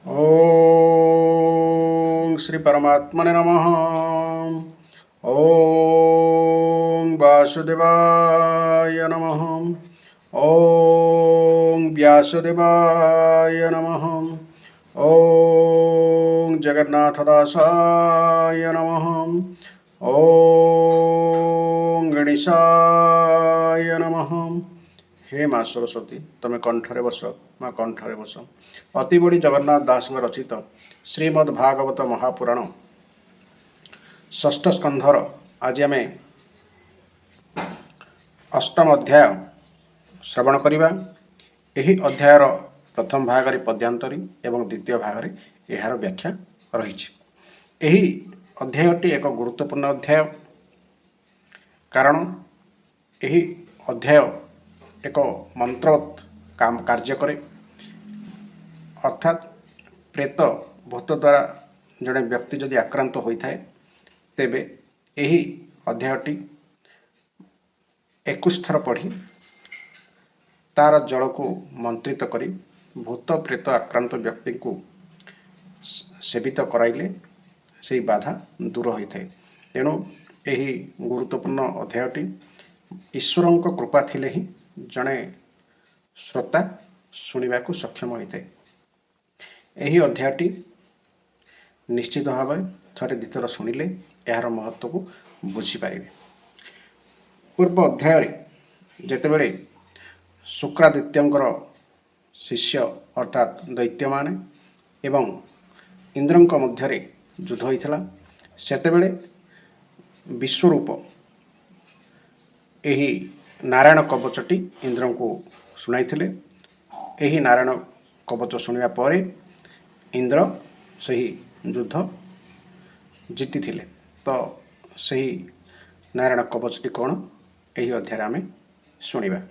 ओम श्री परमात्मने नमः। ओम वासुदेवाय नमः। ओम व्यासदेवाय नमः। ओम जगन्नाथदासाय नमः। ओम गणेशाय नमः। हे माँ सरस्वती तमें कंठरे बस, माँ कंठरे बस। अति बड़ी जगन्नाथ दास रचित श्रीमद्भागवत महापुराण षष्ठ स्कंधर आज आम अष्टम अध्याय श्रवण करवा। यही अध्यायर प्रथम भाग पद्यांतरी एवं द्वितीय भाग यार व्याख्या रही। यही अध्यायटी एक गुरुत्वपूर्ण अध्याय, कारण यही अध्याय एक मंत्रवत काम कार्य करे। अर्थात प्रेत भूत द्वारा जड़े व्यक्ति जदि आक्रांत होता है तेबे यही अध्यायटी 21 थर पढ़ी तार जल को मंत्रित करी भूत प्रेत आक्रांत व्यक्ति को सेवित कराइले से बाधा दूर होता है। तेणु यही गुरुत्वपूर्ण अध्यायटी ईश्वर कृपा थिले ही जड़े श्रोता शुणा को सक्षम होता है। यही अध्यायटी निश्चित भाव थे द्वितीय शुणिले यार महत्व को बुझीपारे। पूर्व अध्याय जितेबले शुक्रादित्यंकर शिष्य अर्थात दैत्य माने एवं इंद्रंक मध्य युद्ध होता सेतेबेले विश्वरूप यही नारायण कवचटी इंद्र को शुणाई। यही नारायण कवच शुणा पर इंद्र सही युद्ध जीति थिले। तो सही नारायण कवचटी कौन यही अध्याय आम शुणा।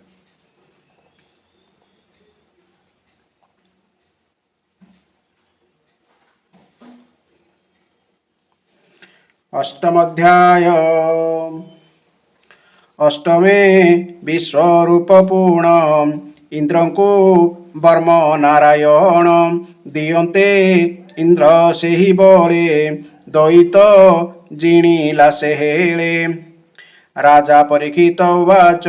अष्टम अध्याय अष्टमे विश्वरूप पूर्ण इंद्र को वर्म नारायण दियंते इंद्र से ही बड़े दैत जिणिला से हेले। राजा परीक्षित उवाच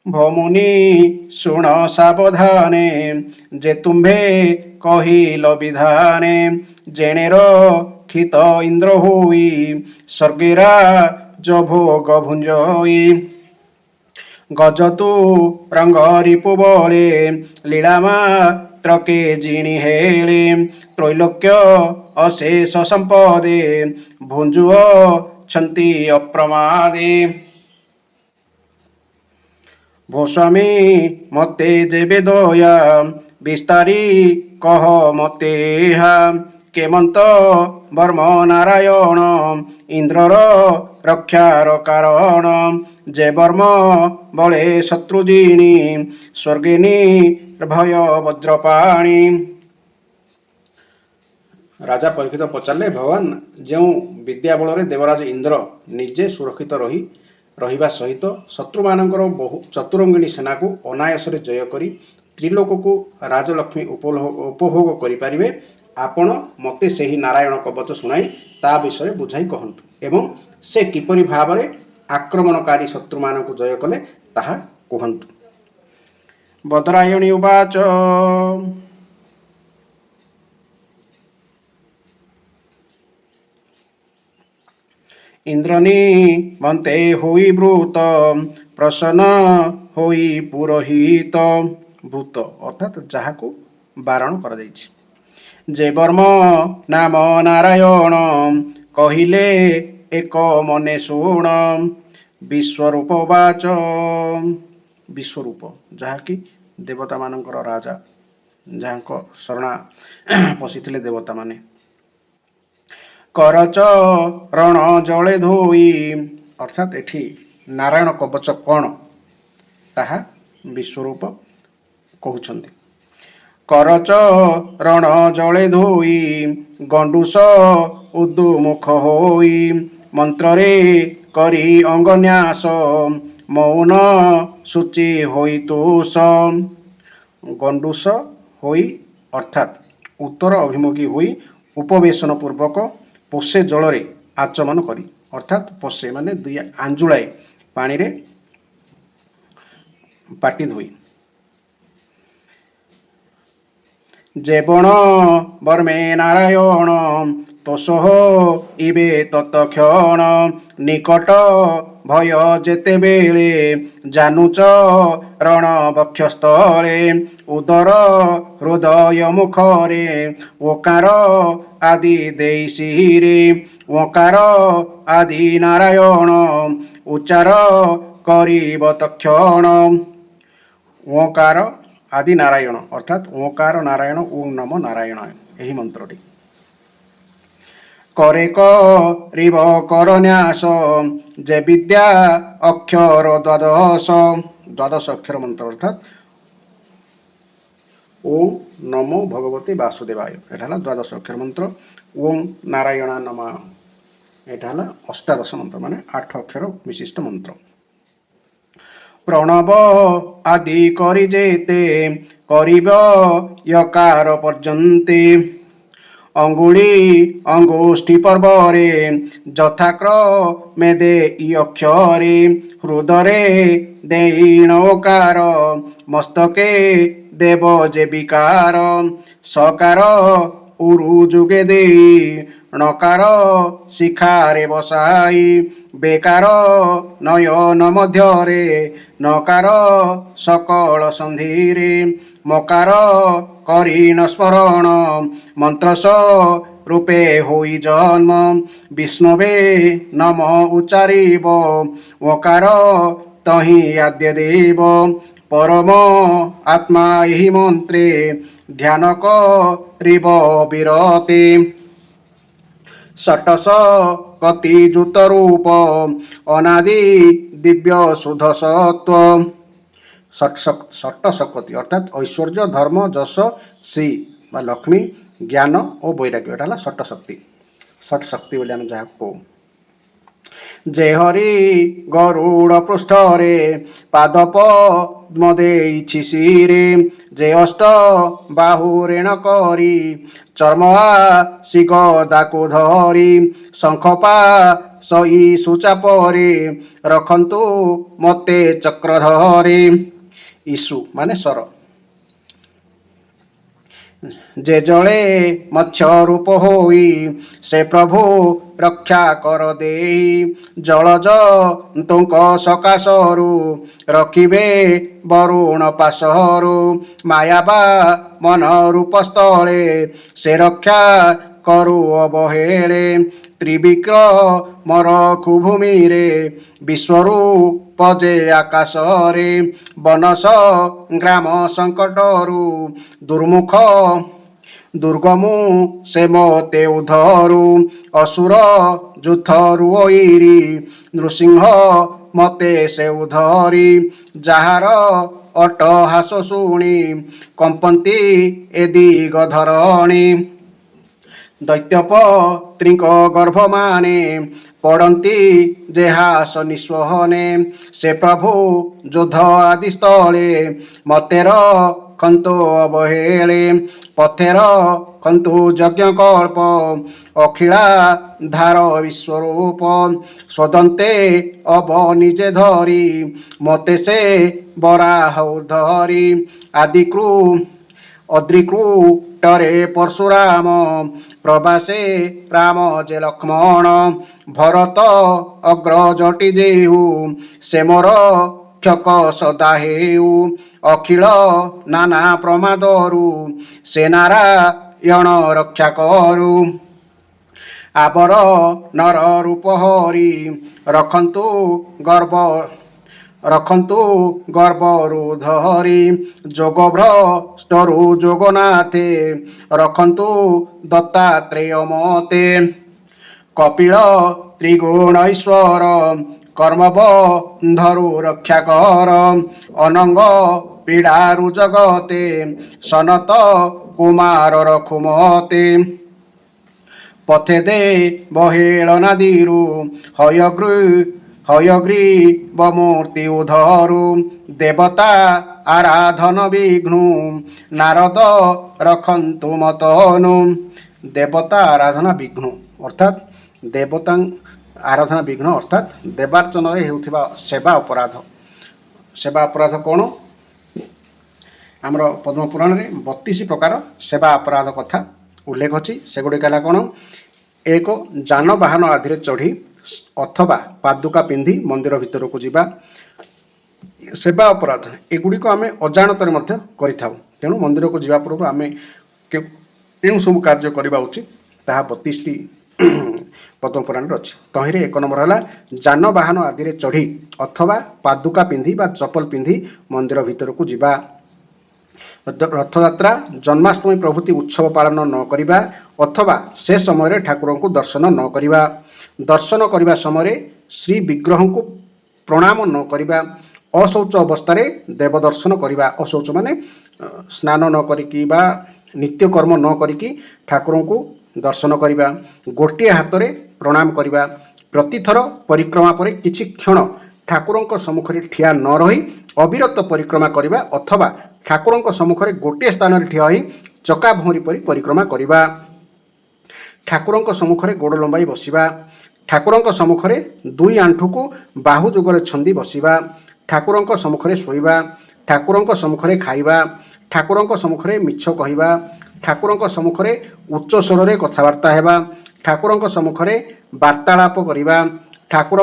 भमुनि शुण सावधाने जे तुम्भे कहिल विधाने जेणे रक्षित इंद्र हुई स्वर्गेरा भोग भुंजई। गजतु रंग रिपु बले लीला मात्र के जिणी हेले त्रैलोक्य अशेष संपदे भुंजुअ छंती अप्रमादे। भोस्वामी मते जेबे दया विस्तारी कह मते केमंत वर्म नारायण इंद्रर रक्षार कारण जे वर्म बले शत्रुजिणी स्वर्गिनी भय वज्रपाणी। राजा परीक्षित पचारे भगवान जो विद्या बल देवराज इंद्र निजे सुरक्षित रहिबा सहित शत्रु मानकर बहु चतुरंगिणी सेना को अनायास जय करी त्रिलोक को राजलक्ष्मी उपभोग करें आपण मते सही नारायण कवच शुणाई ता विषय बुझाई कहतु एवं से किपरि भाव में आक्रमणकारी शत्रु मान को जय कले ताहा कहतु। बदरायणी उवाच इंद्रनी मन्ते होई ब्रूत प्रसन्न होई पुरोहित। ब्रूत अर्थात जहाँ को बारण कर जे वर्म नाम नारायण कहिले एक मने शुण। विश्वरूप वाच विश्वरूप जहाँकि देवता मानकर राजा जहाँ शरणा पशिथिले देवता माने। करच रण जले धोई अर्थात एठी नारायण कवच कौन ताहा विश्वरूप कहउछन्ति। करच रण जले धोई गंडूस उद्दुमुख होई मंत्रे करी अंगन्यास मौन सूची होई तुष। गंडूस होई अर्थात उत्तर अभिमुखी होई उपवेशन पूर्वक पोषे जल आचमन करी अर्थात पोषे माने दुई आंजुलाए पानी रे पाटी धोई जेबण बर्मे नारायण तोषः इबे तत्क्षण निकट भय जेते बेले जानुच रण बक्षस्थले उदर हृदय मुखरे ओकार आदि देशिरे ओकार आदि नारायण उच्चार करिब तक्षण ओंकार आदि नारायण अर्थात ओंकार नारायण ओं नमो नारायण यही मंत्रटी करे करिब करन्यास जे विद्या अक्षर द्वादश द्वादश अक्षर मंत्र अर्थात ओं नमो भगवते वासुदेवाय एटा द्वादश अक्षर मंत्र ओं नारायण नमः एटा अष्टादश मंत्र माने 8 अक्षर विशिष्ट मंत्र प्रणव आदि करि जेते करिब यकार पर्यन्ते अंगुली अंगुष्ठी पर्वरे यथाक्रमे देई अक्षरे हृदरे देईणकार मस्तके देव जे विकार सकार उरु जुगे देई णकार शिखारे बसाई बेकार नयन मध्यरे नकार सकल संधिरे मकार करी न स्मरण मंत्रस रूपे होई जन्म विष्णुवे नम उच्चारिब ओकार तहि आद्य देव परम आत्मा यही मंत्रे ध्यान करिब विरते षटस कति जुत रूप अनादि दिव्य शुद्ध सत्व षट शक्ति अर्थात ऐश्वर्य धर्म जश श्री बा लक्ष्मी ज्ञान और वैराग्य एटा षट शक्ति बोली आम जहाँ कहू जे हरि गरुड़ पृष्ठरे पादप मदेइछि शिरे जे अष्ट बाहुरेण करी चर्मवा शिगदाको धरी शंखपा सई सुचापरे रखन्तु मते चक्रधरे ईशु माने सर जे जले मत्स्य रूप होई से प्रभु रक्षा कर देई जलज तुंक सकाशरु रखिबे वरुण पाशरु मायाबा मन रूप स्थले से रक्षा करु अवहेले त्रिविक्रमर कुभूमि रे विश्वरूप जे आकाशरे बनस ग्राम संकटरु दुर्मुख दुर्गमु से मते उधरु असुर जुथरु ओइरी नृसिंह मते से उधरी जाहार अट्टहास शुणी कंपन्ति एदी गधरणी दैत्यपत्रीक गर्भ माने पड़ती जेहास निस्वहने से प्रभु युद्ध आदि स्थले मतेर खंतो अवहेले पथेर खंतु यज्ञ कल्प अखिला धार विश्वरूप स्वदंते अव निजे धरी मते से बराह धरी आदिक्रु अद्रिकृटरे परशुराम प्रवासे राम जे लक्ष्मण भरत अग्रजटी देहु से मोर क्षक सदा हेउ अखिल नाना प्रमादरु से नारायण रक्षा करु आबर नर रूप हरि रखन्तु गर्भरु धरी जोगभ्रष्टरु जोगनाथे रखन्तु दत्तात्रेय मते कपिल त्रिगुण ईश्वर कर्मबन्धरु रक्षा कर अनंग पीड़ारु जगते सनत कुमार रखुमते पथे दे बहेलनादिरु हयग्रीवमूर्ति उधरु देवता आराधन विघ्नु नारद रखन्तु मतनु। देवता आराधना विघ्नु अर्थात देवता आराधना विघ्न अर्थात देवार्चन हेउथिबा सेवा अपराध। सेवा अपराध कौन आमर पद्मपुराण में 32 प्रकार सेवा अपराध कथा उल्लेख अच्छी सेगुड़िक है कौन। एक जानवाहन आदि चढ़ी अथवा पादुका पिंधि मंदिर भितर को जीवा सेवा अपराध एगुड़िक आम अजाणत तेणु मंदिर को जीवा पूर्व आम केउं सब कार्य करवा उचित ताहा 32टी पद्मपुराण अच्छी। तहिरे एक नंबर है जानवाहन आदि चढ़ी अथवा पादुका पिंधि बा चपल पिंधि मंदिर भितर को जीवा। रथयात्रा जन्माष्टमी प्रभृति उत्सव पालन न करिबा अथवा से समय ठाकुर को दर्शन न करिबा। दर्शन करने समय श्री विग्रह को प्रणाम न करिबा। अशौच अवस्था देव दर्शन करवा अशौच माने स्नान न करिकी बा नित्यकर्म न करिकी ठाकुर को दर्शन करवा। गोटे हाथ में प्रणाम करवा। प्रतिथर परिक्रमा पर किछि क्षण ठाकुर सम्मुखें ठिया न रही अविरत परिक्रमा करवा अथवा ठाकुर सम्मुखें गोटे स्थान ठिया होई चका भौरी परी परिक्रमा करवा। ठाकुर सम्मुखें गोड़ लंबाई बसिबा। ठाकुर सम्मुखें दुई आंठू को बाहु जुगरे छंदी बसिबा। ठाकुर सम्मुखें शोइबा। ठाकुर सम्मुखें खाइबा। ठाकुर सम्मुखें मिछ कहवा। ठाकुर सम्मुखें उच्च स्वर में कथबार्ता हेबा। ठाकुर सम्मुखें वार्तालाप करवा। ठाकुर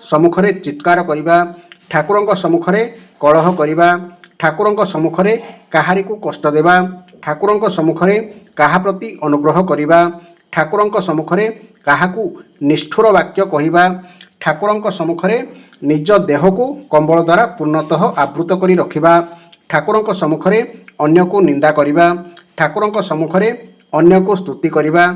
सम्मुखें चित्कार करवा। ठाकुर सम्मुखें कलह करवा। ठाकुर सम्मुखें काहारी को कष्ट देवा। ठाकुर सम्मुखें काहा प्रति अनुग्रह करवा। ठाकुर सम्मुखें काहाकू निष्ठुर वाक्य कहवा। ठाकुर सम्मुखें निज देह को कंबल द्वारा पूर्णतः आवृत करी रखिबा। ठाकुर सम्मुखें अन्य को निंदा करवा। ठाकुर सम्मुखें अन्य को स्तुति करवा।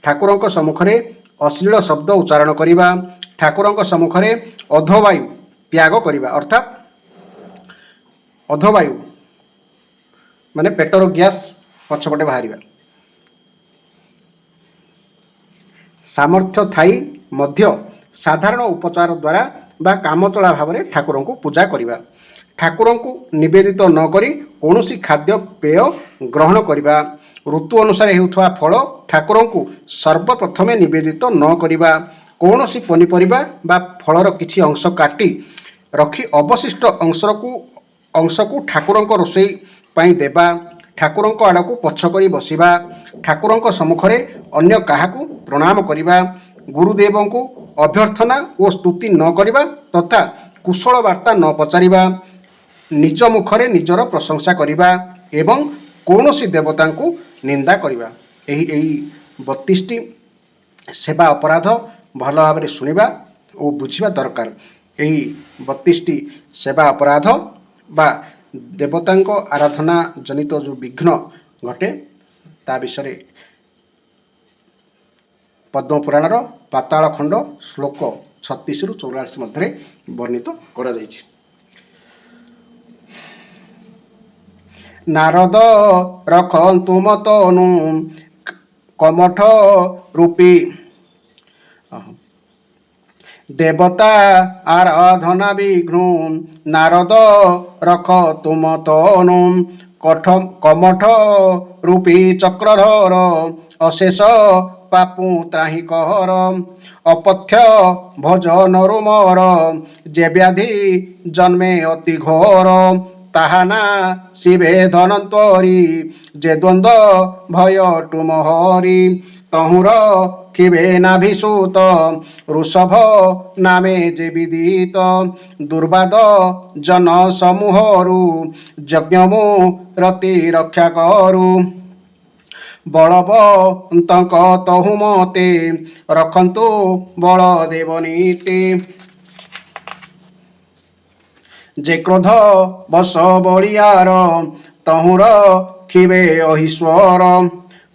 ठाकुर सम्मुखें अश्लील शब्द उच्चारण करवा। ठाकुर सम्मुखें अधवायु त्याग करवा अर्थात अधवायु माने पेटर गैस पछपटे बाहर। सामर्थ्य थाई मध्य साधारण उपचार द्वारा बा कामचला भाव में ठाकुर को पूजा करवा। ठाकुर को निवेदित न करी कौनसी खाद्य पेय ग्रहण करवा। ऋतु अनुसार हेउथवा फल ठाकुर को सर्वप्रथम निवेदित न करवा। कौनसी पनीपरिबा बा फलर किछि अंश काटी रखी अवशिष्ट अंश को ठाकुर रोषई पाई देवा। ठाकुर आड़ को पछ करी बसिबा। ठाकुर सम्मुखें अन्य काहाकू प्रणाम करवा। गुरुदेव को अभ्यर्थना और स्तुति न करवा तथा कुशल वार्ता न पचारिबा। निज मुखरे निजर प्रशंसा करवा एवं कौनसी देवता को निंदा करवा। यही 32टी सेवा अपराध भल भाव में शुणा और बुझा दरकार। यही 32टी सेवा अपराध बा देवता आराधना जनित जो विघ्न घटे ता विषय पद्मपुराणर पाताल खंड श्लोक 36 रु 44 मध्य वर्णित करा जायछि। नारद रखन्तु मतनु कमठ रूपी देवता आराधना विघ्नु नारद रखतु मतनु कमठ रूपी चक्रधर अशेष पापु त्राही कहर अपथ्य भजन मोर जे व्याधि जन्मे अति घोर ताहाना शिवे धनंतरी जे द्वंद्व भय टुमहरी तहुर किबे नाभिसूत ऋषभ नामे जे विदित दुर्वाद जन समूहरु यज्ञमु रति रक्षा करू बलवंतक तहु मते रखन्तु बलदेव नीति जे क्रोध बस बलियार तहुर खिबे अहिश्वर।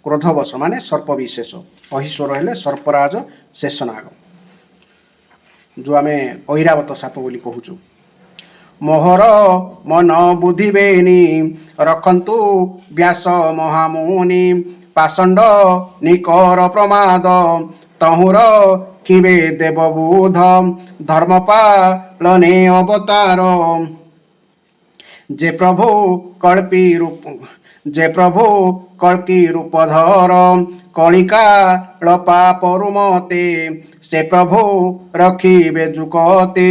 क्रोध बस माने सर्प विशेष अहिश्वर हेले सर्पराज शेषनाग जो आम ऐरावत साप बोली कहूचु। मोहर मन बुद्धि बेनी रखन्तु व्यास महामुनि पाषंड निकर प्रमाद तहुर किबे देवबुध धर्मपालने अवतार যে প্রভু কল্পী রূপ যে প্রভু কল্কি রূপধর কলিকা লপা পরুমতে সে প্রভু রখিবে যুকতে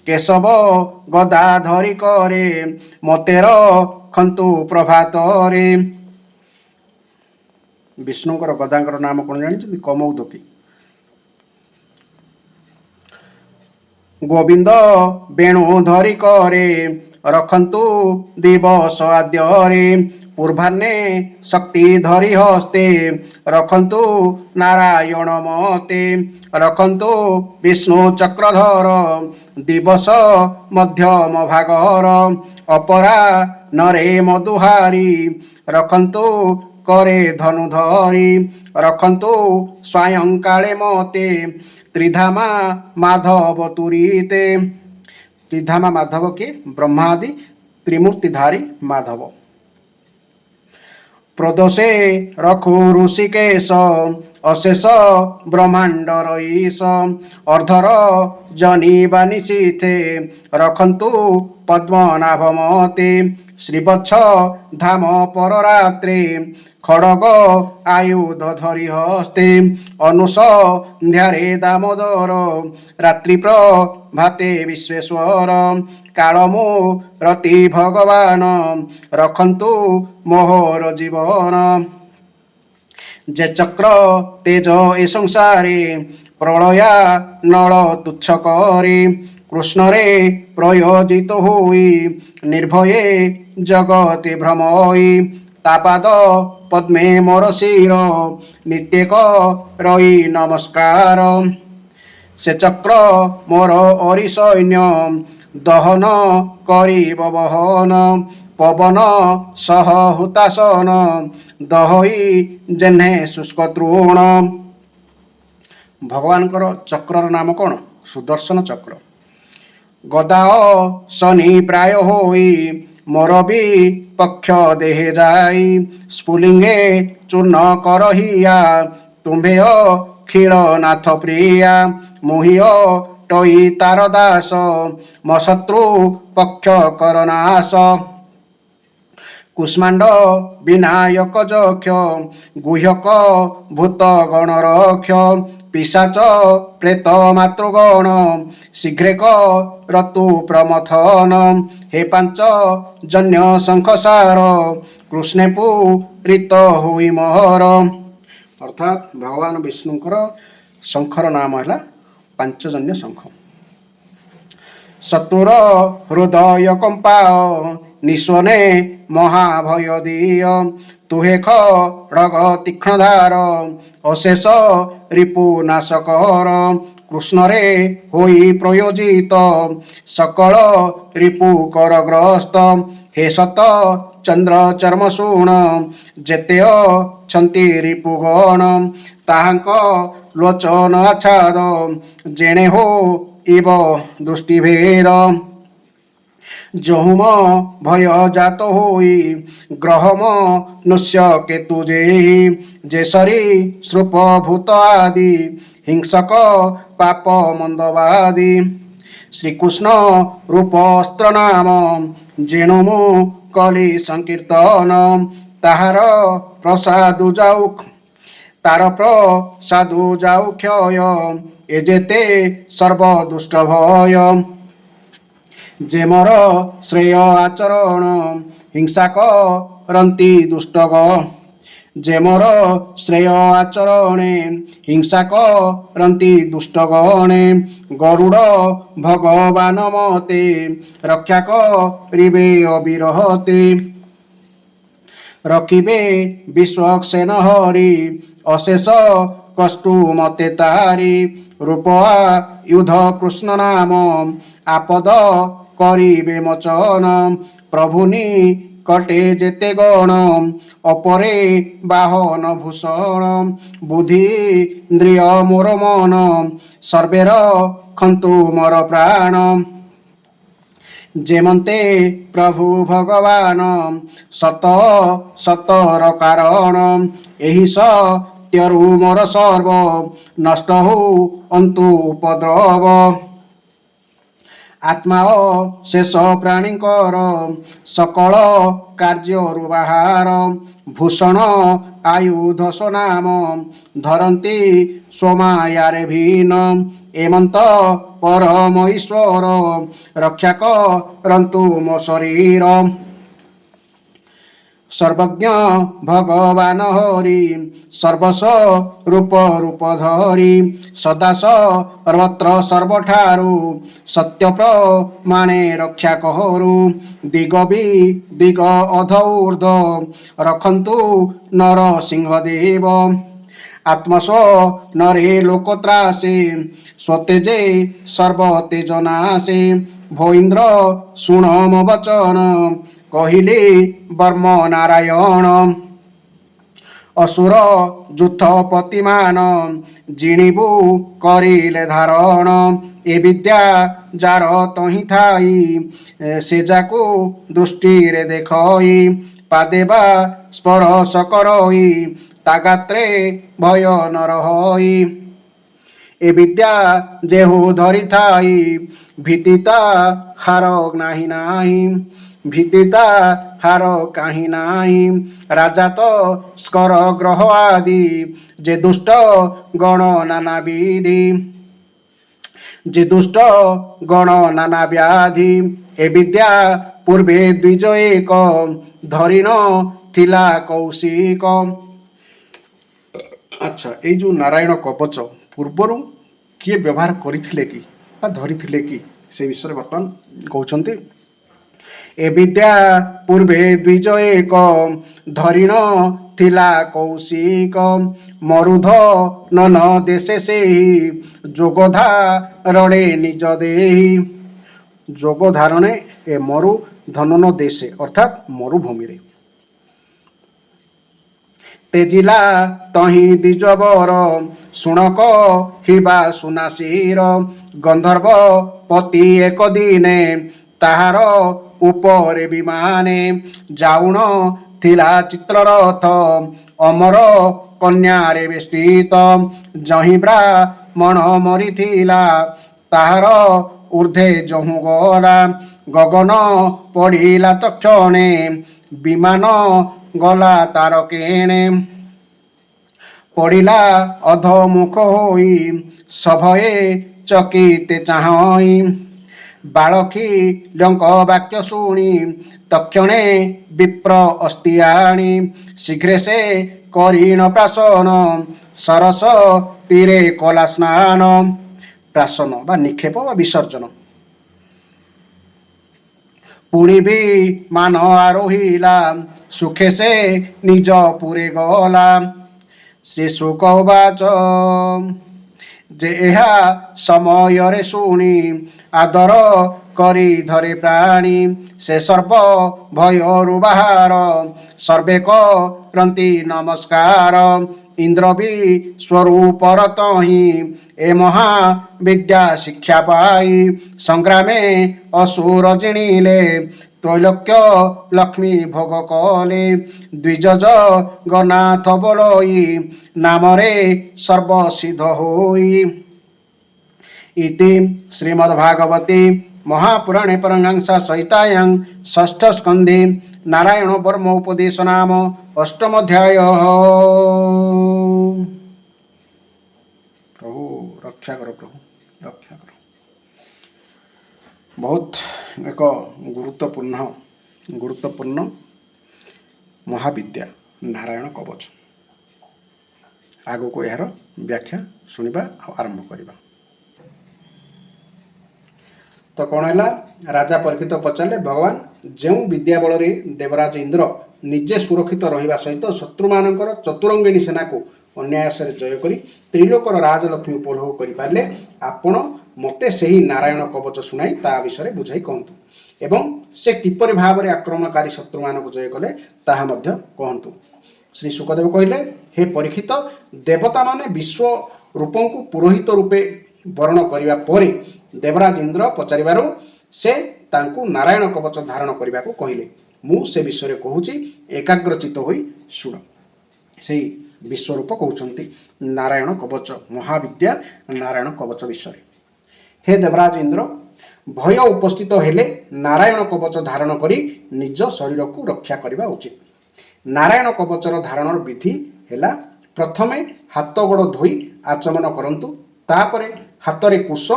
কেশব গদা ধরি করে মতের ଖନ୍ତୁ ପ୍ରଭାତରେ। ବିଷ୍ଣୁଙ୍କର ଗଦାଙ୍କର ନାମ କ'ଣ ଜାଣିଛନ୍ତି? କମୌଦକୀ। ଗୋବିନ୍ଦ ବେଣୁ ଧରି କରେ ରଖନ୍ତୁ ଦିବସ ଆଦ୍ୟରେ ପୂର୍ବାହ୍ନେ ଶକ୍ତି ଧରି ହସ୍ତେ ରଖନ୍ତୁ ନାରାୟଣ ମତେ ରଖନ୍ତୁ ବିଷ୍ଣୁ ଚକ୍ରଧର ଦିବସ ମଧ୍ୟମ ଭାଗର ଅପରାହ୍ନରେ ମଧୁହାରୀ ରଖନ୍ତୁ करे ଧନୁଧରି ରଖନ୍ତୁ ସ୍ୱୟଂ କାଳେ ମତେ ତ୍ରିଧାମା ମାଧବ ତୁରିତେ। ତ୍ରିଧାମା ମାଧବ କିଏ? ବ୍ରହ୍ମାଦି ତ୍ରିମୂର୍ତ୍ତିଧାରୀ ମାଧବ। ପ୍ରଦୋଷେ ରଖୁ ଋଷିକେଶ ଅଶେଷ ବ୍ରହ୍ମାଣ୍ଡର ଈଶ ଅର୍ଦ୍ଧର ଜନି ବାନିଶିଥେ ରଖନ୍ତୁ ପଦ୍ମନାଭ ମତେ ଶ୍ରୀବତ୍ସ ଧାମ ପରରାତ୍ରେ ଖଡ଼ଗ ଆୟୁଧ ଧରି ହସ୍ତେ ଅନୁସନ୍ଧ୍ୟାରେ ଦାମୋଦର ରାତ୍ରି ପ୍ରଭାତେ ବିଶ୍ବେଶ୍ୱର କାଳମୁ ରତି ଭଗବାନ ରଖନ୍ତୁ ମୋହର ଜୀବନ। যে চক্র তেজ এ সংসারে প্রলয়া নল তুচ্ছ করে কৃষ্ণরে প্রয়োজিত হই নির্ভয়ে জগতে ভ্রমই তাপাদ পদ্মে মোর শির নিত্যেক রই নমস্কার। সে চক্র মোর অরি সৈন্য দহন করিব বহন পবন সহ হুতাসন দহই জেহ୍ନେ শুষ্ক তৃଣ। ଭଗବାନଙ୍କର ଚକ୍ରର ନାମ କ'ଣ? ସୁଦର୍ଶନ ଚକ୍ର। ଗଦା ଶନି ପ୍ରାୟ ହୋଇ ମୋର ବି ପକ୍ଷ ଦେହେ ଯାଇ ସ୍ଫୁଲିଙ୍ଗେ ଚୂର୍ଣ୍ଣ କରହିଆ ତୁମ୍ଭେ କ୍ଷୀଳ ନାଥ ପ୍ରିୟା ମୁହିଅ ଟଇ ତାର ଦାସ ମୋ ଶତ୍ରୁ ପକ୍ଷ କରନାଶ। କୁଷ୍ମାଣ୍ଡ ବିନାୟକ ଯକ୍ଷ ଗୁହ୍ୟକ ଭୂତ ଗଣରକ୍ଷ ପିଶାଚ ପ୍ରେତ ମାତୃଗଣ ଶୀଘ୍ରେକ ରତୁ ପ୍ରମଥନ ହେ ପାଞ୍ଚ ଜନ୍ୟ ଶଙ୍ଖସାର କୃଷ୍ଣେ ପୂରିତ ହୋଇ ମୋହର। ଅର୍ଥାତ୍ ଭଗବାନ ବିଷ୍ଣୁଙ୍କର ଶଙ୍ଖର ନାମ ହେଲା ପାଞ୍ଚଜନ୍ୟ ଶଙ୍ଖ। ଶତ୍ରୁର ହୃଦୟ କମ୍ପାଅ ନିଶ୍ୱନେ ମହାଭୟ ଦିଅ ତୁହେ ଖଡ଼ଗ ତୀକ୍ଷ୍ଣଧାର ଅଶେଷ ରିପୁ ନାଶ କର କୃଷ୍ଣରେ ହୋଇ ପ୍ରୟୋଜିତ ସକଳ ରିପୁ କରଗ୍ରସ୍ତ ହେ ସତ ଚନ୍ଦ୍ର ଚର୍ମ ଶୁଣ ଯେତେ ଅଛନ୍ତି ରିପୁଗଣ ତାହାଙ୍କ ଲୋଚନ ଆଚ୍ଛାଦ ଯେଣେ ହୋଇବ ଦୃଷ୍ଟିଭେଦ। ଯହୁମ ଭୟ ଜାତ ହୋଇ ଗ୍ରହମ ନୃଶ୍ୟ କେତୁ ଯେହି ଯେ ସରି ସୃପ ଭୂତ ଆଦି ହିଂସକ ପାପ ମନ୍ଦବାଦୀ ଶ୍ରୀକୃଷ୍ଣ ରୂପ ଅସ୍ତ୍ର ନାମ ଯେଣୁ ମୁଁ କଲି ସଂକୀର୍ତ୍ତନ ତାହାର ପ୍ରସାଦୁ ଯାଉ କ୍ଷୟ ଏ ଯେତେ ସର୍ବଦୁଷ୍ଟ ଭୟ। ଯେ ମୋର ଶ୍ରେୟ ଆଚରଣ ହିଂସା କରନ୍ତି ଦୁଷ୍ଟଗ ଯେ ମୋର ଶ୍ରେୟ ଆଚରଣେ ହିଂସା କରନ୍ତି ଦୁଷ୍ଟଗଣେ ଗରୁଡ଼ ଭଗବାନ ମତେ ରକ୍ଷା କରିବେ ଅବିରହତେ ରଖିବେ ବିଶ୍ୱକ୍ସେନ ହରି ଅଶେଷ କଷ୍ଟୁ ମତେ ତାରି ରୂପ ଆୟୁଧ କୃଷ୍ଣ ନାମ ଆପଦ କରିବେ ମୋଚନ ପ୍ରଭୁନି କଟେ ଯେତେ ଗଣ ଅପରେ ବାହନ ଭୂଷଣ ବୁଦ୍ଧି ଇନ୍ଦ୍ରିୟ ମୋର ମନ ସର୍ବେ ରଖନ୍ତୁ ମୋର ପ୍ରାଣ। ଯେମନ୍ତେ ପ୍ରଭୁ ଭଗବାନ ସତ ସତର କାରଣ ଏହି ସତ୍ୟରୁ ମୋର ସର୍ବ ନଷ୍ଟ ହୁଅନ୍ତୁ ଉପଦ୍ରବ। आत्मा शेष प्राणीकर सकल कार्योरु बाहार भूषण आयुध नाम धरती स्वमायारे भीन एमंत परम ईश्वर रक्षा करंतु मो शरीर सर्वज्ञ भगवान हरि सर्वस रूप रूप धरी सदा सर्वत्र सर्वठारु सत्य प्रमाणे रक्षा करू दिग भी दिग अध ऊर्ध रखंतु नर सिंहदेव आत्मस्व नरे लोकत्रासे स्वतेजे सर्वतेज नासे भोइंद्र शुण मो वचन कहिले वर्म नारायण असुर जुथपतिमान जिणिबु करिले धारण ए विद्या जार तही थाई से जाकु दृष्टि रे देखई पादेबा स्पर्श करई तागात्रे भय न रहई ए विद्या जेहु धरी थाई भीतिता हार नाही नाही भीतिता हार कहीं नाही राजा तो स्कर ग्रह आदि जे दुष्ट गण नाना विधि जे दुष्ट गण नाना व्याधि ए विद्या पूर्वे द्विज एक धरिन थिला कौशिक। अच्छा ये जो नारायण कवच पूर्वर किए व्यवहार करथिले कि धरिथिले कि से विषय बर्तमान कहउछन्ते ए विद्या पूर्वे द्विज एक धरिण थिला कौशिक मरुध नन देशे से जोगधारणे निज देही जोग धारणे ए मरु धनन देशे अर्थात मरुभूमि रे तेजिला तही द्विजवर शुणक हिबा सुनासीर गंधर्व पति एक दिने ताहार उपरे विमाने जाउण थिला चित्ररथ अमर कन्यारे बेष्टित जही ब्राह्मण मरिथिला ताहार ऊर्ध्वे जहु गला गगन पड़िला तक्षणे विमान गला तार केणे पड़िला अधमुख होई सभये चकिते चाहई बालकी लंक वाक्य शुणी तक्षणे विप्र अस्तियाणी शीघ्र से करीण प्राशन सरस तीरे कला स्नान प्राशन बा निक्षेप बा विसर्जन पुणी भी मान आरोहिला सुखे से निज पुरे गला श्री शुकवाच जे एहा समय शुणी आदर करी धरे प्राणी से सर्व भयरु बाहार सर्वे करती नमस्कार इंद्र भी स्वरूप तही ए महाविद्या शिक्षा पाई संग्रामे असुर जिणिले त्रैलोक्य लक्ष्मी भोग कले द्विज गनाथ बोलई नामरे सर्वसिद्ध होई इति श्रीमद्भागवते महापुराणे परमहंसा संहितायां षष्ठ स्कंधे नारायण वर्म उपदेश नाम अष्टम अध्याय। प्रभु रक्षा करो, प्रभु रक्षा करो। बहुत एक गुरुत्वपूर्ण महाविद्या नारायण कवच आगो को यार व्याख्या सुनिबा आरंभ करिबा। तो कौन है राजा परीक्षित पचारे भगवान जो विद्या बल देवराज इंद्र निजे सुरक्षित रहिबा सहित शत्रु मानकर चतुरंगिणी सेना को अन्यायस जय करी त्रिलोकर राजलक्ष्मी उपभोग कर पारे आपण मते सही नारायण कवच शुणाई ता विषय बुझाई कहतु एवं से किपर भाव में आक्रमणकारी शत्रु मान जय कले ताहा मध्य कहतु। श्री सुखदेव कहले हे परीक्षित देवता माने विश्व रूपं को पुरोहित रूपे वर्ण करिबा परे देवराज इंद्र पचारिबारु से तांकु नारायण कवच धारण करने को कहले मु से विषय कहूची एकाग्रचित होई शुण से विश्वरूप कहते नारायण कवच महाविद्या नारायण कवच विषय। हे देवराज इंद्र ଭୟ ଉପସ୍ଥିତ ହେଲେ ନାରାୟଣ କବଚ ଧାରଣ କରି ନିଜ ଶରୀରକୁ ରକ୍ଷା କରିବା ଉଚିତ। ନାରାୟଣ କବଚର ଧାରଣର ବିଧି ହେଲା, ପ୍ରଥମେ ହାତ ଗୋଡ଼ ଧୋଇ ଆଚମନ କରନ୍ତୁ। ତାପରେ ହାତରେ କୁଶ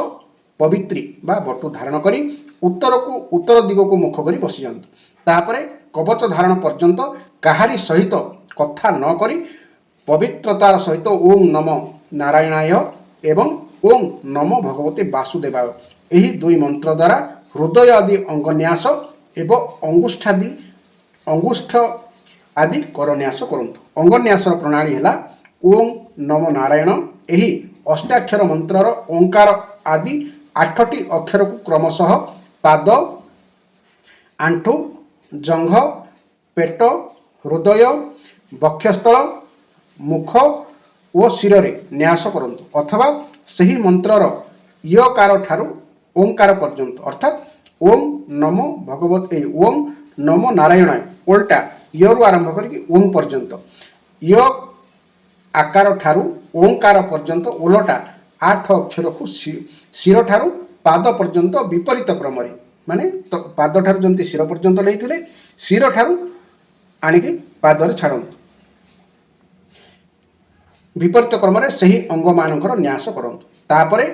ପବିତ୍ରୀ ବା ବଟୁ ଧାରଣ କରି ଉତ୍ତର ଦିଗକୁ ମୁଖ କରି ବସିଯାଆନ୍ତୁ। ତାପରେ କବଚ ଧାରଣ ପର୍ଯ୍ୟନ୍ତ କାହାରି ସହିତ କଥା ନ କରି ପବିତ୍ରତାର ସହିତ ଓಂ ନମ ନାରାୟଣାୟ ଏବଂ ଓಂ ନମୋ ଭଗବତେ ବାସୁଦେବାୟ ଏହି ଦୁଇ ମନ୍ତ୍ର ଦ୍ୱାରା ହୃଦୟ ଆଦି ଅଙ୍ଗନ୍ୟାସ ଏବଂ ଅଙ୍ଗୁଷ୍ଠ ଆଦି କରନ୍ୟାସ କରନ୍ତୁ। ଅଙ୍ଗନ୍ୟାସର ପ୍ରଣାଳୀ ହେଲା, ଓଂ ନମୋ ନାରାୟଣ ଏହି ଅଷ୍ଟାକ୍ଷର ମନ୍ତ୍ରର ଓଙ୍କାର ଆଦି 8ଟି ଅକ୍ଷରକୁ କ୍ରମଶଃ ପାଦ, ଆଣ୍ଠୁ, ଜଙ୍ଘ, ପେଟ, ହୃଦୟ, ବକ୍ଷସ୍ଥଳ, ମୁଖ ଓ ଶିରରେ ନ୍ୟାସ କରନ୍ତୁ। ଅଥବା ସେହି ମନ୍ତ୍ରର ୟକାର ଠାରୁ ଓଙ୍କାର ପର୍ଯ୍ୟନ୍ତ, ଅର୍ଥାତ୍ ଓಂ ନମୋ ଭଗବତେ ଓಂ ନମୋ ନାରାୟଣାୟ ଓଲଟା ୟରୁ ଆରମ୍ଭ କରିକି ଓಂ ପର୍ଯ୍ୟନ୍ତ, ୟ ଆକାର ଠାରୁ ଓଙ୍କାର ପର୍ଯ୍ୟନ୍ତ ଓଲଟା 8 ଅକ୍ଷରକୁ ଶିରଠାରୁ ପାଦ ପର୍ଯ୍ୟନ୍ତ ବିପରୀତ କ୍ରମରେ, ମାନେ ପାଦଠାରୁ ଯେମିତି ଶିର ପର୍ଯ୍ୟନ୍ତ ନେଇଥିଲେ ଶିରଠାରୁ ଆଣିକି ପାଦରେ ଛାଡ଼ନ୍ତୁ। ବିପରୀତ କ୍ରମରେ ସେହି ଅଙ୍ଗମାନଙ୍କର ନ୍ୟାସ କରନ୍ତୁ। ତାପରେ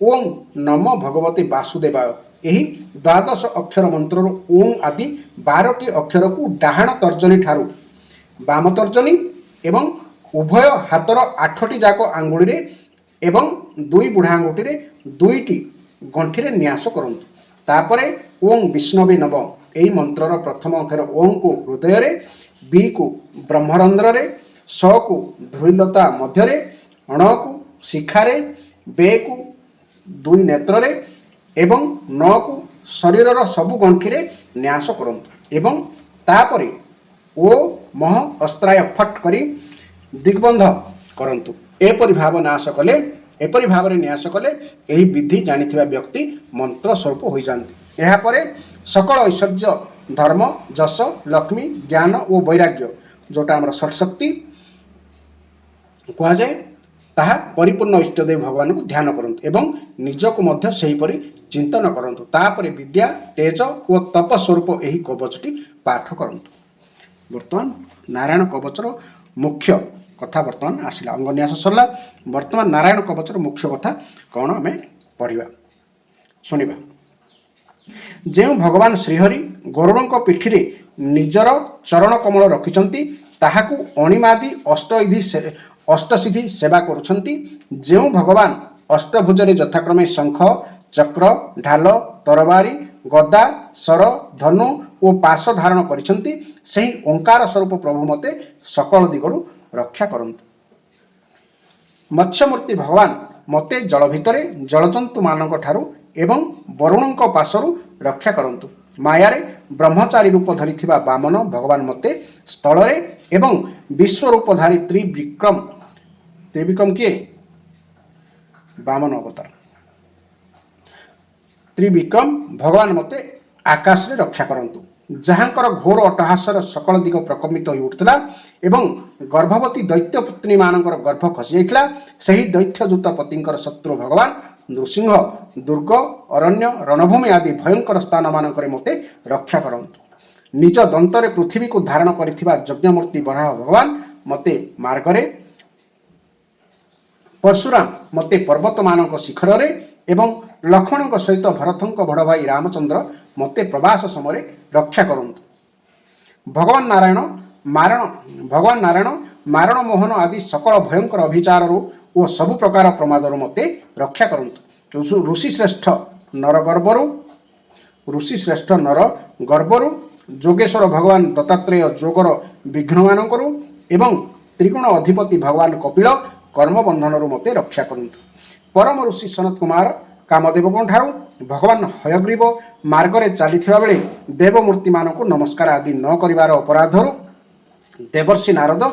ଓಂ ନମୋ ଭଗବତେ ବାସୁଦେବାୟ ଏହି ଦ୍ୱାଦଶ ଅକ୍ଷର ମନ୍ତ୍ରରୁ ଓಂ ଆଦି 12ଟି ଅକ୍ଷରକୁ ଡାହାଣ ତର୍ଜନୀ ଠାରୁ ବାମ ତର୍ଜନୀ ଏବଂ ଉଭୟ ହାତର 8ଟି ଯାକ ଆଙ୍ଗୁଳିରେ ଏବଂ 2 ବୁଢ଼ା ଆଙ୍ଗୁଠିରେ 2ଟି ଗଣ୍ଠିରେ ନ୍ୟାସ କରନ୍ତୁ। ତାପରେ ଓଂ ବିଷ୍ଣବେ ନବ ଏହି ମନ୍ତ୍ରର ପ୍ରଥମ ଅକ୍ଷର ଓଂକୁ ହୃଦୟରେ, ବିକୁ ବ୍ରହ୍ମରନ୍ଧ୍ରରେ, ସକୁ ଧୃଲତା ମଧ୍ୟରେ, ଣକୁ ଶିଖାରେ, ବେକୁ 2 ନେତ୍ରରେ ଏବଂ ନକୁ ଶରୀରର ସବୁ ଗଣ୍ଠିରେ ନ୍ୟାସ କରନ୍ତୁ ଏବଂ ତାପରେ ଓ ମହ ଅସ୍ତ୍ରାୟ ଫଟ୍ କରି ଦିଗ୍ବନ୍ଧ କରନ୍ତୁ। ଏପରି ଭାବରେ ନ୍ୟାସ କଲେ ଏହି ବିଧି ଜାଣିଥିବା ବ୍ୟକ୍ତି ମନ୍ତ୍ର ସ୍ୱରୂପ ହୋଇଯାଆନ୍ତି। ଏହାପରେ ସକଳ ଐଶ୍ୱର୍ଯ୍ୟ, ଧର୍ମ, ଯଶ, ଲକ୍ଷ୍ମୀ, ଜ୍ଞାନ ଓ ବୈରାଗ୍ୟ, ଯେଉଁଟା ଆମର ଷଟ୍ଶକ୍ତି କୁହାଯାଏ, ତାହା ପରିପୂର୍ଣ୍ଣ ଇଷ୍ଟଦେବ ଭଗବାନଙ୍କୁ ଧ୍ୟାନ କରନ୍ତୁ ଏବଂ ନିଜକୁ ମଧ୍ୟ ସେହିପରି ଚିନ୍ତନ କରନ୍ତୁ। ତାପରେ ବିଦ୍ୟା, ତେଜ ଓ ତପ ସ୍ୱରୂପ ଏହି କବଚଟି ପାଠ କରନ୍ତୁ। ବର୍ତ୍ତମାନ ନାରାୟଣ କବଚର ମୁଖ୍ୟ କଥା ବର୍ତ୍ତମାନ ଆସିଲା। ଅଙ୍ଗନ୍ୟାସ ସରିଲା। ବର୍ତ୍ତମାନ ନାରାୟଣ କବଚର ମୁଖ୍ୟ କଥା କ'ଣ ଆମେ ପଢ଼ିବା, ଶୁଣିବା। ଯେଉଁ ଭଗବାନ ଶ୍ରୀହରି ଗରୁଡ଼ଙ୍କ ପିଠିରେ ନିଜର ଚରଣ କମଳ ରଖିଛନ୍ତି, ତାହାକୁ ଅଣିମାଦି ଅଷ୍ଟସିଦ୍ଧି ସେବା କରୁଛନ୍ତି। ଯେଉଁ ଭଗବାନ ଅଷ୍ଟଭୁଜରେ ଯଥାକ୍ରମେ ଶଙ୍ଖ, ଚକ୍ର, ଢାଲ, ତରବାରୀ, ଗଦା, ଶର, ଧନୁ ଓ ପାଶ ଧାରଣ କରିଛନ୍ତି, ସେହି ଓଙ୍କାର ସ୍ୱରୂପ ପ୍ରଭୁ ମୋତେ ସକଳ ଦିଗରୁ ରକ୍ଷା କରନ୍ତୁ। ମତ୍ସ୍ୟମୂର୍ତ୍ତି ଭଗବାନ ମୋତେ ଜଳ ଭିତରେ ଜଳଜନ୍ତୁମାନଙ୍କ ଠାରୁ ଏବଂ ବରୁଣଙ୍କ ପାଶରୁ ରକ୍ଷା କରନ୍ତୁ। ମାୟାରେ ବ୍ରହ୍ମଚାରୀ ରୂପ ଧରିଥିବା ବାମନ ଭଗବାନ ମୋତେ ସ୍ଥଳରେ ଏବଂ ବିଶ୍ୱରୂପଧାରୀ ତ୍ରିବିକ୍ରମ କିଏ? ବାମନ ଅବତାର। ତ୍ରିବିକ୍ରମ ଭଗବାନ ମୋତେ ଆକାଶରେ ରକ୍ଷା କରନ୍ତୁ। ଯାହାଙ୍କର ଘୋର ଅଟ୍ଟହାସର ସକଳ ଦିଗ ପ୍ରକମ୍ପିତ ହୋଇ ଉଠୁଥିଲା ଏବଂ ଗର୍ଭବତୀ ଦୈତ୍ୟ ପତ୍ନୀମାନଙ୍କର ଗର୍ଭ ଖସିଯାଇଥିଲା, ସେହି ଦୈତ୍ୟଯୁକ୍ତ ପତିଙ୍କର ଶତ୍ରୁ ଭଗବାନ ନୃସିଂହ ଦୁର୍ଗ, ଅରଣ୍ୟ, ରଣଭୂମି ଆଦି ଭୟଙ୍କର ସ୍ଥାନମାନଙ୍କରେ ମୋତେ ରକ୍ଷା କରନ୍ତୁ। ନିଜ ଦନ୍ତରେ ପୃଥିବୀକୁ ଧାରଣ କରିଥିବା ଯଜ୍ଞମୂର୍ତ୍ତି ବରାହ ଭଗବାନ ମୋତେ ମାର୍ଗରେ, ପରଶୁରାମ ମୋତେ ପର୍ବତମାନଙ୍କ ଶିଖରରେ ଏବଂ ଲକ୍ଷ୍ମଣଙ୍କ ସହିତ ଭରତଙ୍କ ବଡ଼ ଭାଇ ରାମଚନ୍ଦ୍ର ମୋତେ ପ୍ରବାସ ସମୟରେ ରକ୍ଷା କରନ୍ତୁ। ଭଗବାନ ନାରାୟଣ ମାରଣ ମୋହନ ଆଦି ସକଳ ଭୟଙ୍କର ଅଭିଚାରରୁ ଓ ସବୁ ପ୍ରକାର ପ୍ରମାଦରୁ ମୋତେ ରକ୍ଷା କରନ୍ତୁ। ଋଷିଶ୍ରେଷ୍ଠ ନର ଗର୍ଭରୁ, ଯୋଗେଶ୍ୱର ଭଗବାନ ଦତ୍ତାତ୍ରେୟ ଯୋଗର ବିଘ୍ନମାନଙ୍କରୁ ଏବଂ ତ୍ରିଗୁଣ ଅଧିପତି ଭଗବାନ କପିଳ କର୍ମବନ୍ଧନରୁ ମୋତେ ରକ୍ଷା କରନ୍ତୁ। ପରମ ଋଷି ସନତ କୁମାର କାମଦେବଙ୍କ ଠାରୁ ଭଗବାନ ହୟଗ୍ରୀବ ମାର୍ଗରେ ଚାଲିଥିବା ବେଳେ ଦେବମୂର୍ତ୍ତିମାନଙ୍କୁ ନମସ୍କାର ଆଦି ନ କରିବାର ଅପରାଧରୁ, ଦେବର୍ଷି ନାରଦ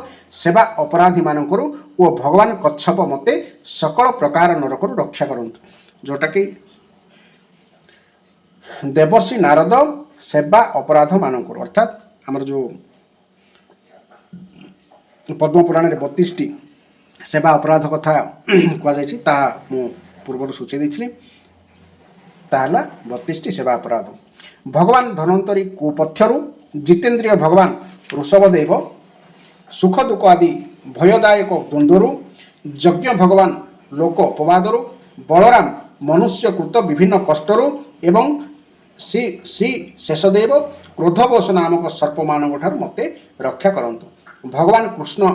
ସେବା ଅପରାଧୀମାନଙ୍କରୁ ଓ ଭଗବାନ କଚ୍ଛପ ମୋତେ ସକଳ ପ୍ରକାର ନରକରୁ ରକ୍ଷା କରନ୍ତୁ। ଯେଉଁଟାକି ଦେବର୍ଷି ନାରଦ ସେବା ଅପରାଧମାନଙ୍କରୁ, ଅର୍ଥାତ୍ ଆମର ଯେଉଁ ପଦ୍ମପୁରାଣରେ 32ଟି ସେବା ଅପରାଧ କଥା କୁହାଯାଇଛି, ତାହା ମୁଁ ପୂର୍ବରୁ ସୂଚାଇ ଦେଇଥିଲି। ताहला 32टी सेवा अपराध। भगवान धन्वंतरी कुपथ्यरु जितेन्द्रिय भगवान ऋषभदेव सुख दुख आदि भयदायक द्वंद्वरु यज्ञ भगवान लोक अपवादरु बलराम मनुष्यकृत विभिन्न कष्टरु एवं श्री शेषदेव क्रोधवश नामक सर्प मानक ठार मते रक्षा करंतु। भगवान कृष्ण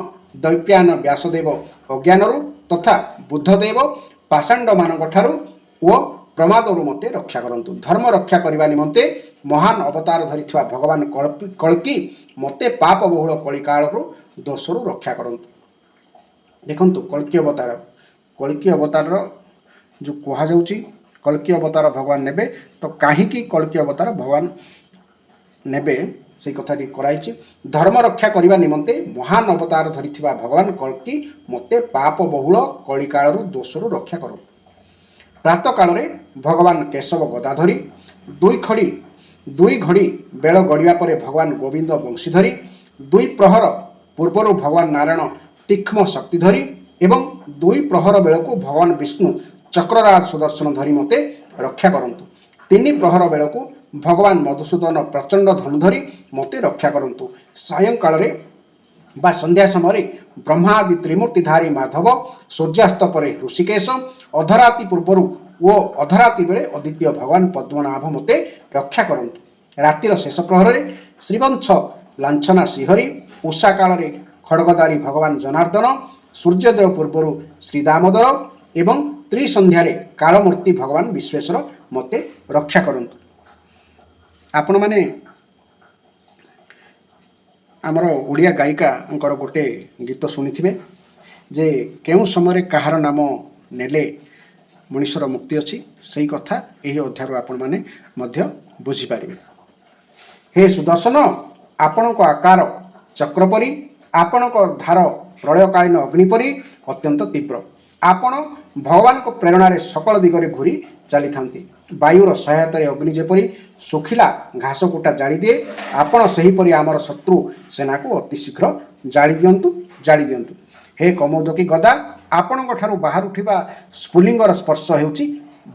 दैप्यायन व्यासदेव अज्ञानरु तथा बुद्धदेव पाषाण्ड मानक ठार ओ प्रमादरु मते रक्षा करंतु। धर्म रक्षा करने निमंते महान अवतार धरिथिबा भगवान कल्की मते पाप बहुल कलिकालरु दोषरु रक्षा करंतु। देखंतु कल्की अवतार जो कहा जाउची कल्की अवतार भगवान नेबे तो कहीं कल्की अवतार भगवान नेबे से कथाटी कराई। धर्म रक्षा करने निमंते महान अवतार धरिथिबा भगवान कल्की मते पाप बहुल कलिकालरु दोषरु रक्षा करो। प्रातः काल भगवान केशव गदाधरी दुई घड़ी बेल गड़िया पर भगवान गोविंद वंशीधरी दुई प्रहर पूर्वर भगवान नारायण तीक्ष्म शक्तिधरी एवं दुई प्रहर बेलू भगवान विष्णु चक्रराज सुदर्शन धरी मते रक्षा करंतु। तीन प्रहर बेलू भगवान मधुसूदन प्रचंड धनुधरी मते रक्षा करंतु। सायंकाल बा संध्या समय ब्रह्मा आदि त्रिमूर्तिधारी माधव सूर्यास्त पर ऋषिकेश अधराति पूर्वर ओ अधराति बेले अद्वितीय भगवान पद्मनाभ मते रक्षा करंतु। रातिर शेष प्रहर श्रीवंश लांछना श्रीहरि उषा काल खड़गदारी भगवान जनार्दन सूर्योदय पूर्वर श्री दामोदर एवं त्रिसंध्यारे कालमूर्ति भगवान विश्वेश्वर मते रक्षा करंतु। आपण माने आमर ओडिया गायिका गोटे गीत शुणिथिबे जे केउ समय कहार नाम नेले मनुष्यर मुक्ति अच्छी सही कथा यही अध्याय आपण माने मध्य बुझी पारिबे। हे सुदर्शन आपण को आकार चक्रपरी आपण को धार प्रलयकालीन अग्निपरी अत्यंत तीव्र। आपण भगवान को प्रेरणा सकल दिगरे घूरी चली थांती। वायुर सहायतार अग्नि जेपरी सुखिला घास कुटा जाली दिए आपण सेहीपरि आमर शत्रु सेना को अति शीघ्र जाली दियंतु। हे कमोदकी गदा आपण ठारू बाहर उठिबा स्फुलिंगर स्पर्श हेउची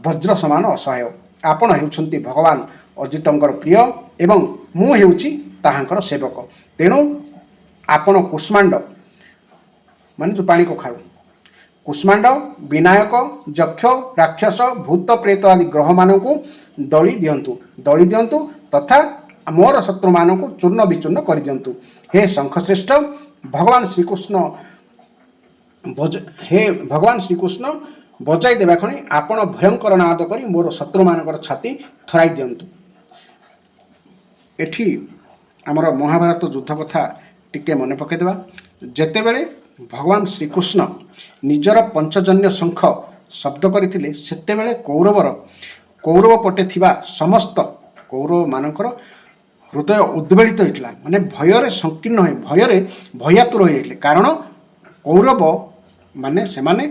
वज्र समान असहाय। आपण हेउछंती भगवान अजितंकर प्रिय एवं मु हेउची ताहांकर सेवक। तेणु आपण कुष्मांड माने जो पानी कखारू कुष्मांड विनायक यक्ष राक्षस भूत प्रेत आदि ग्रह मानकु दली दियंतु तथा मोर शत्रु मानकु चूर्ण विचूर्ण कर दियंतु। हे शंखश्रेष्ठ भगवान श्रीकृष्ण बजाई देवा खणी आपण भयंकर नाद करी मोर शत्रु मानकर छाती थराई दियंतु। एठी आमर महाभारत युद्ध कथा टिके मन पकेदेवा। जेतेबेले भगवान श्रीकृष्ण निजर पंचजन्य शंख शब्द करथिले सेतेबेले कौरव पटे थिबा समस्त कौरव मानकर हृदय उद्वेलित होइतला माने भयरे संकीर्ण होय भयातुर होइतले। कारण कौरव माने सेमाने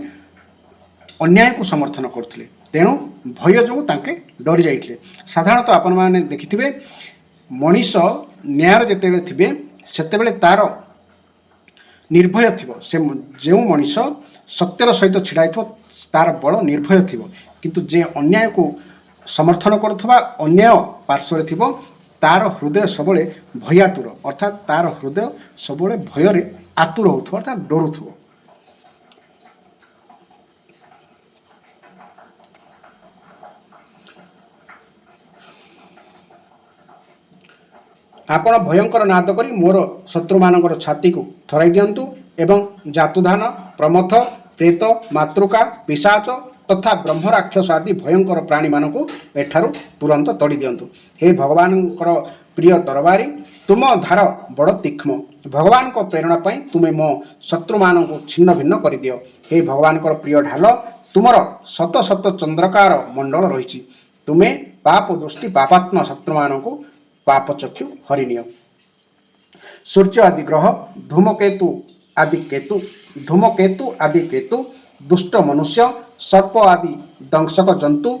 अन्याय को समर्थन करथिले तेणु भय जो तांके डरी जाइतले। साधारणतः आपण माने देखिथिबे मनीष न्याय जेतेबेले थिबे सेतेबेले तार निर्भय थी से जो मनीष सत्यर सहित छिड़ा तार बल निर्भय थी किंतु जे अन्याय को समर्थन करुवा अन्याय पार्श्व तार हृदय सबले भयातुर अर्थात तार हृदय सबले भय आतुर हो अर्थात डरुव। आपण भयंकर नाद करी मोर शत्रु मानकर छाती को थराई दियंतु एवं जातुधान प्रमथ प्रेत मातृका पिशाच तथा ब्रह्म राक्षस आदि भयंकर प्राणी मानकु एठारु तुरंत तड़ी दियंतु। हे भगवान प्रिय तरबारी तुम धार बड़ तीक्ष्ण भगवान को प्रेरणा पाई तुमे मो शत्रु मानकु छिन्न भिन्न कर दियो। हे भगवान प्रिय ढाल तुमर शत शत चंद्रकार मंडल रही तुमे पाप दृष्टि पापात्मा शत्रु मानकु पाप चक्षु हरिनिय। सूर्य आदि ग्रह धूमकेतु आदि केतु दुष्ट मनुष्य सर्प आदि दंशक जंतु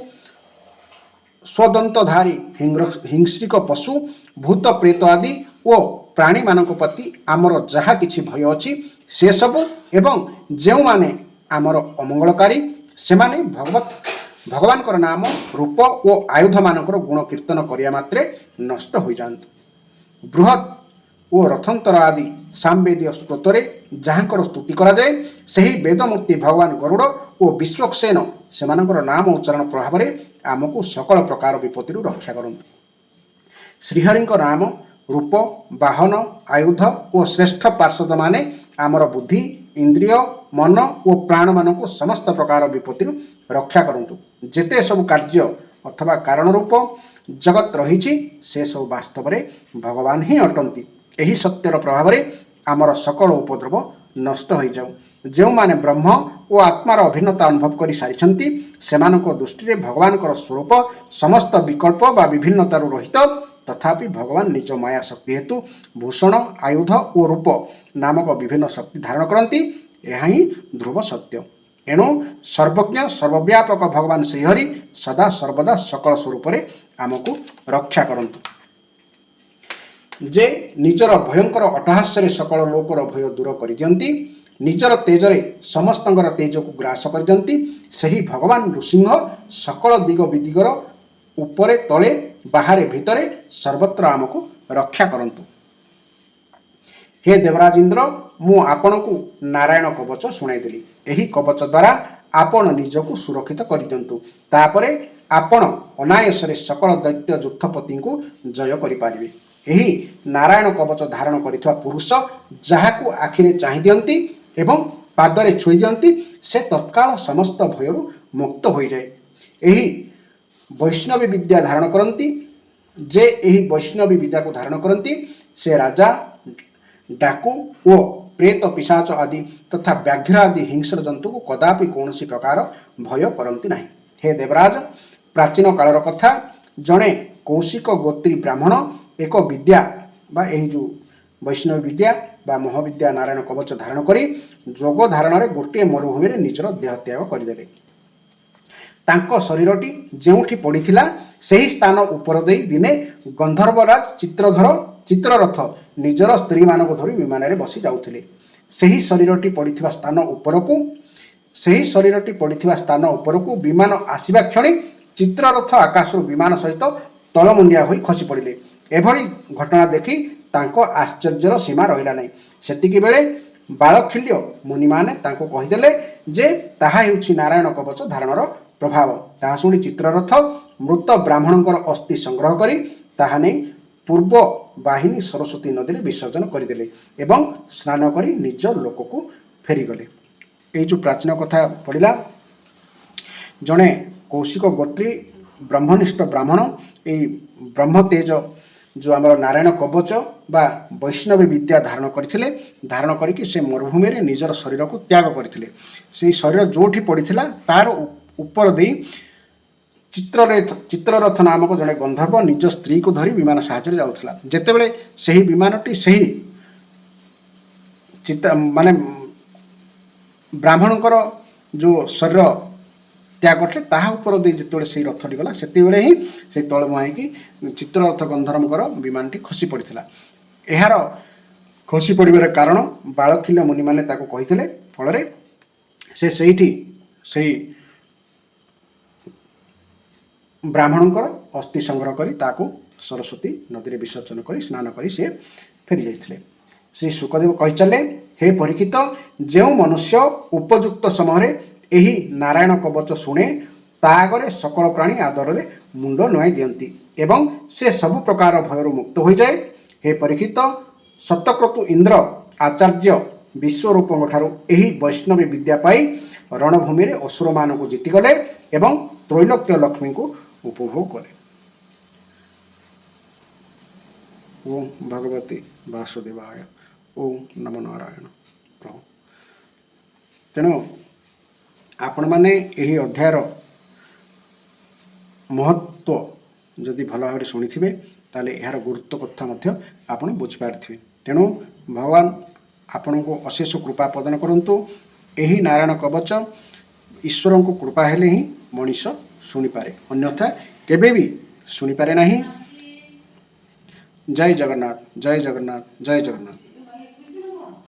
स्वदंतधारी हिंस्रिक पशु भूत प्रेत आदि ओ प्राणी मानक प्रति आमर जहा किछि भय अछि से सब एवं जो माने आमर अमंगलकारी से माने भगवत भगवानଙ୍କର नाम रूप और आयुध मानकर गुण कीर्तन करिया मात्रे नष्ट हो जाते। बृहत और रथंतर आदि सामवेदीय स्त्रोत्रे जहाँकर स्तुति कराए ସେହି वेदमूर्ति भगवान गरुड़ और विश्वक्सेन सेमानଙ୍କର नाम उच्चारण प्रभाव में आमको सकल प्रकार विपत्ति रक्षा करते। श्रीहरिଙ୍କ नाम रूप वाहन आयुध और श्रेष्ठ पार्षद माने आमर बुद्धि इंद्रिय मन और प्राण मान को समस्त प्रकार विपत्ति रक्षा करंतु। जेते सब कार्य अथवा कारण रूप जगत रही से सब वास्तव में भगवान ही अटंती। यही सत्यर प्रभाव में आमर सकल उपद्रव नष्ट हो जाऊ। जो माने ब्रह्म और आत्मार अभिन्नता अनुभव कर सारी सेमानक दृष्टि भगवान स्वरूप समस्त विकल्प बा विभिन्नतार रहित तथापि भगवान निज माया शक्ति हेतु भूषण आयुध और रूप नामक विभिन्न शक्ति धारण करती। यह ही ध्रुव सत्य। एणु सर्वज्ञ सर्वव्यापक भगवान श्रीहरि सदा सर्वदा सकल स्वरूप आमको रक्षा करंतु। जे निजर भयंकर अट्टहास्य सकल लोकर भय दूर कर दियंती, निजर तेजरे समस्तंकर तेज को ग्रास कर दियंती, सही भगवान नृसिंह सकल दिग विदिगर उपरे तले बाहरे भितरे सर्वत्र आमको रक्षा करंतु। हे देवराज इंद्र, मु आपण को नारायण कवच शुणाइदेली। यही कवच द्वारा आपण निजको सुरक्षित कर दियंतु। तापरे आपण अनायासरे सकल दैत्य युद्धपति को जय करिपारिबे। यही नारायण कवच धारण करिथवा पुरुष जहाकू आखिरे चाहि दियंती एवं पादरे छुई दियंती से तत्काल समस्त भयरु मुक्त हो जाए। यही वैष्णवी विद्या धारण करती। जे यही वैष्णवी विद्या को धारण करती से राजा डाकू ओ प्रेत पिशाच आदि तथा व्याघ्र आदि हिंस्र जंतु को कदापि कौन प्रकार भय करती नहीं। हे देवराज, प्राचीन कालर कथा जड़े कौशिक गोत्री ब्राह्मण एक विद्या बा यही जो वैष्णव विद्या बा महाविद्या नारायण कवच धारण करी जोग धारण में गोटे मरुभूमि में निजर देह त्याग करदे। तांको शरीरटी जेउठी पड़ीथिला सही स्थान उपर दे दिने गंधर्वराज चित्ररथ निजर स्त्री मानक धरी विमान में बसी जाउथिले। सही शरीरटी पड़ीथिबा स्थान उपरकू विमान आसिबा क्षणी चित्ररथ आकाश विमान सहित तलमुंडिया होई खसी पड़िले। एभली घटना देखि तांको आश्चर्यर सीमा रहिला नहीं। सेतिकी बेले बालखिल्य मुनि माने तांको कहिदेले जे ताहा हेउछि नारायण कवच धारणर प्रभाव। ताहा शुणी चित्ररथ मृत ब्राह्मणकर अस्थि संग्रह करी ताहा नहीं पूर्व बाहिनी सरस्वती नदी में विसर्जन करदेले एवं स्नान करी निज लोक को फेरीगले। ये जो प्राचीन कथा पड़ा जड़े कौशिक गोत्री ब्रह्मनिष्ठ ब्राह्मण ये ब्रह्म तेज जो आम नारायण कवच बा वैष्णवी विद्या धारण करके से मरुभूमि में निजर शरीर को त्याग करते। से शरीर जोठी पड़ा तार ऊपर दे चित्ररथ नामक जड़े गंधर्व निज स्त्री को धरी विमान साहाय्य जाऊला। जेतेबेले सही विमानटी सही माने ब्राह्मणकर जो शरीर त्याग करते ताहा ऊपर दे जिते से रथटी गला से ही से तल मुहाईकी चित्ररथ गंधर्वर विमानटी खसी पड़ा। यार खसी पड़ार कारण बालखिल्य मुनि मैंने कही फल से ब्राह्मणकर अस्थि संग्रह करी ताको सरस्वती नदी में विसर्जन कर स्नान करी से फेरी जाते। श्री शुकदेव कही चले, हे परीक्षित, जो मनुष्य उपयुक्त समय यही नारायण कवच शुणे तागरे सकल प्राणी आदर में मुंड नुआई दियंती एवं से सबु प्रकार भयर मुक्त हो जाए। हे परीक्षित, सतक्रतु इंद्र आचार्य विश्वरूप यही वैष्णवी विद्या पाई रणभूमि में असुर मान को जीतिगले एवं त्रैलोक्य लक्ष्मी को उपभोग करे। ओम भगवती वासुदेवाय। ओम नमो नारायण प्रभु। तेणु आपण मैंने यही अध्यायर महत्व जदि भल भाव शुणी ताले यार गुरुत्व कथा आपण बुझिपारे। तेणु भगवान आपण को अशेष कृपा प्रदान करंतु। यही नारायण कवच ईश्वर को कृपा हेले ही मनीष शुणिपारे, अन्यथा केबे भी शुणिपारे नहीं। जय जगन्नाथ, जय जगन्नाथ, जय जगन्नाथ।